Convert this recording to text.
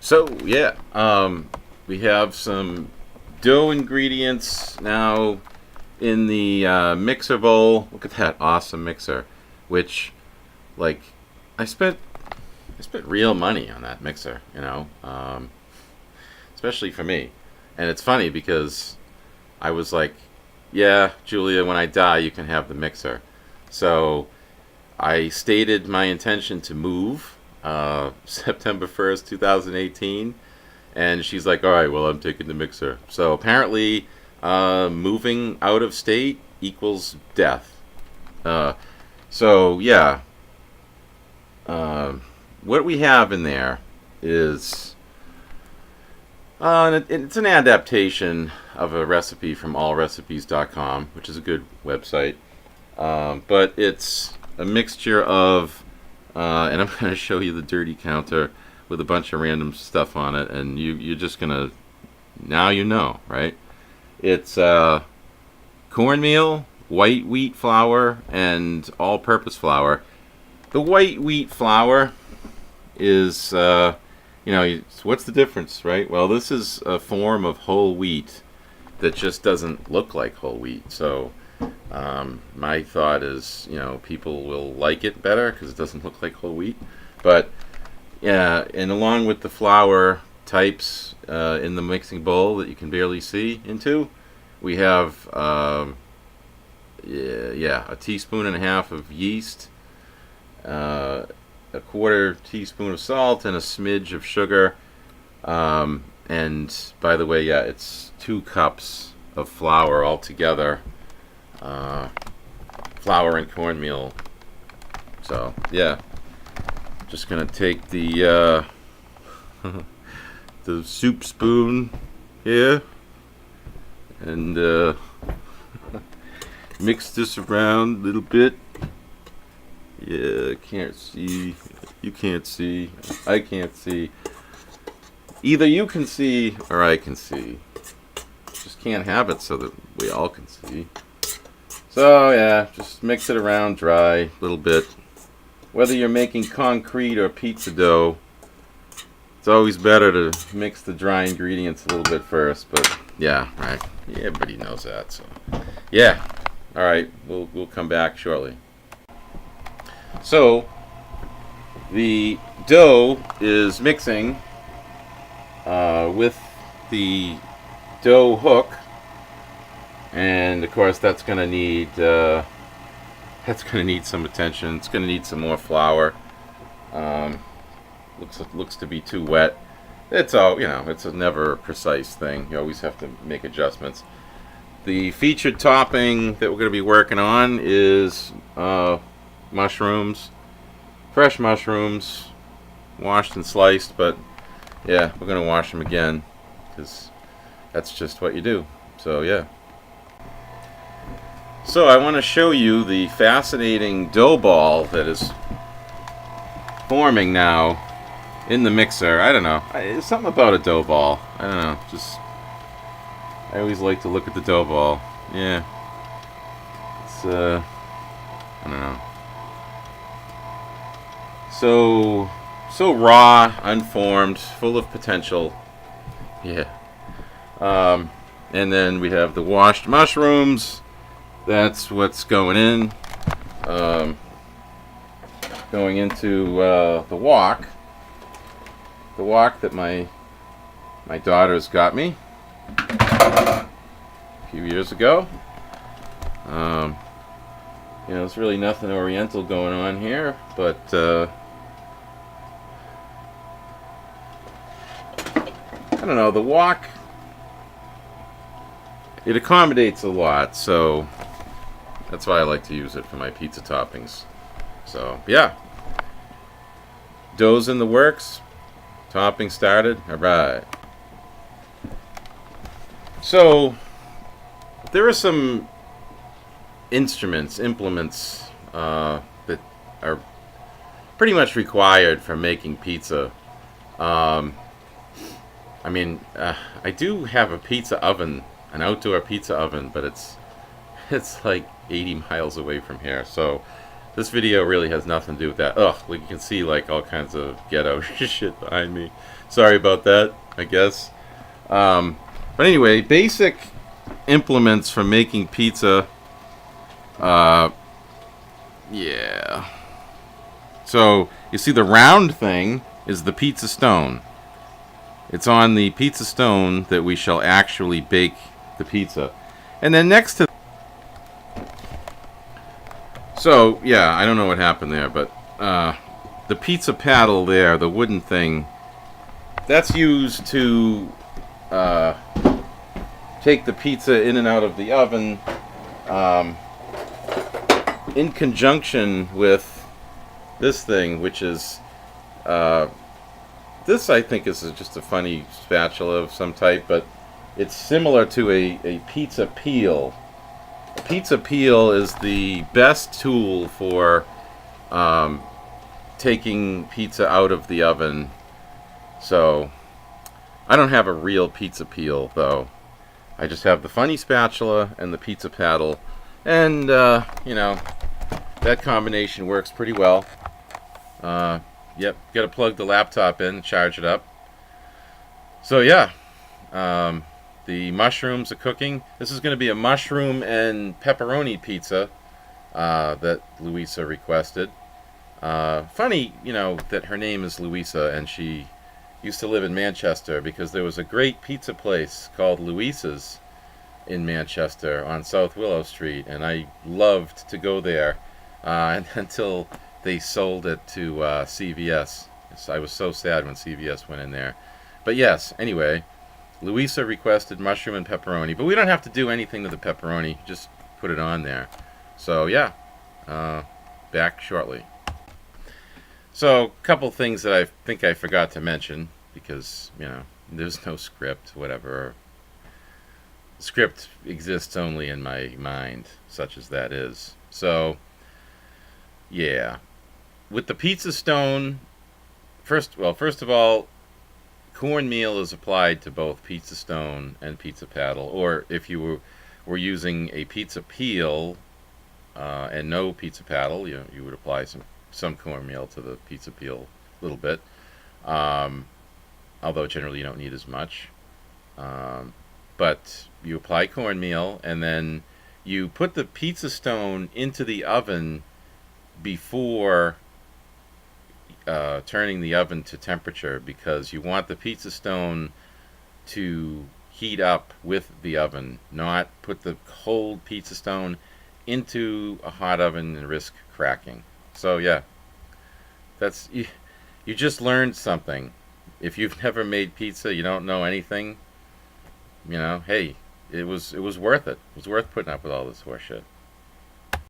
So yeah, we have some dough ingredients now in the mixer bowl. Look at that awesome mixer, which like I spent I spent real money on that mixer, especially for me. And it's funny because I was like, yeah, Julia, when I die, you can have the mixer. So I stated my intention to move September 1st, 2018. And she's like, all right, well, I'm taking the mixer. So apparently, moving out of state equals death. Uh, so, yeah. What we have in there is it's an adaptation of a recipe from allrecipes.com, which is a good website. But it's a mixture of, and I'm going to show you the dirty counter with a bunch of random stuff on it, and you're just going to, now you know, right? It's cornmeal, white wheat flour, and all-purpose flour. The white wheat flour is, what's the difference, right? Well, this is a form of whole wheat that just doesn't look like whole wheat. So my thought is, people will like it better because it doesn't look like whole wheat. But yeah, and along with the flour types in the mixing bowl that you can barely see into, we have a teaspoon and a half of yeast, a quarter teaspoon of salt, and a smidge of sugar. And by the way, yeah, it's 2 cups of flour altogether. Flour and cornmeal. So yeah, just gonna take the the soup spoon here and mix this around a little bit. Yeah, I can't see. You can't see. I can't see. Either you can see or I can see. Just can't have it so that we all can see. So yeah, just mix it around dry a little bit. Whether you're making concrete or pizza dough, it's always better to mix the dry ingredients a little bit first. But yeah, right. Yeah, everybody knows that. So yeah, all right. We'll come back shortly. So the dough is mixing with the dough hook, and of course that's going to need some attention. It's going to need some more flour. Looks to be too wet. It's it's a never precise thing. You always have to make adjustments. The featured topping that we're going to be working on is mushrooms, fresh mushrooms, washed and sliced. But yeah, we're going to wash them again because that's just what you do. So yeah. So I want to show you the fascinating dough ball that is forming now in the mixer. I don't know. It's something about a dough ball. I don't know. I always like to look at the dough ball. Yeah. It's I don't know. So raw, unformed, full of potential. Yeah. And then we have the washed mushrooms. That's what's going in. Going into the wok. The wok that my daughters got me a few years ago. There's really nothing oriental going on here, but I don't know, the wok, it accommodates a lot, so that's why I like to use it for my pizza toppings. So yeah, dough's in the works, topping started. All right. So there are some implements that are pretty much required for making pizza. I do have a pizza oven, an outdoor pizza oven, but it's like 80 miles away from here. So This video really has nothing to do with that. Ugh, like you can see like all kinds of ghetto shit behind me. Sorry about that, I guess. But anyway, basic implements for making pizza. Yeah. So, you see the round thing is the pizza stone. It's on the pizza stone that we shall actually bake the pizza. And then next to... So, yeah, I don't know what happened there, but the pizza paddle there, the wooden thing, that's used to take the pizza in and out of the oven in conjunction with this thing, which is... this, I think, is just a funny spatula of some type, but it's similar to a pizza peel. A pizza peel is the best tool for taking pizza out of the oven. So, I don't have a real pizza peel, though. I just have the funny spatula and the pizza paddle. And, you know, that combination works pretty well. Yep, got to plug the laptop in and charge it up. So, yeah. The mushrooms are cooking. This is going to be a mushroom and pepperoni pizza that Louisa requested. Funny, you know, that her name is Louisa and she used to live in Manchester because there was a great pizza place called Louisa's in Manchester on South Willow Street, and I loved to go there until they sold it to CVS. So I was so sad when CVS went in there. But yes, anyway, Louisa requested mushroom and pepperoni, but we don't have to do anything to the pepperoni, just put it on there. So yeah, back shortly. So, a couple things that I think I forgot to mention, because, you know, there's no script, whatever. Script exists only in my mind, such as that is. So, yeah. With the pizza stone, first of all, cornmeal is applied to both pizza stone and pizza paddle, or if you were using a pizza peel and no pizza paddle, you would apply some cornmeal to the pizza peel a little bit, although generally you don't need as much. But you apply cornmeal, and then you put the pizza stone into the oven before turning the oven to temperature, because you want the pizza stone to heat up with the oven, not put the cold pizza stone into a hot oven and risk cracking. So yeah, that's you just learned something. If you've never made pizza, you don't know anything. You know, hey, it was worth it. It was worth putting up with all this horseshit.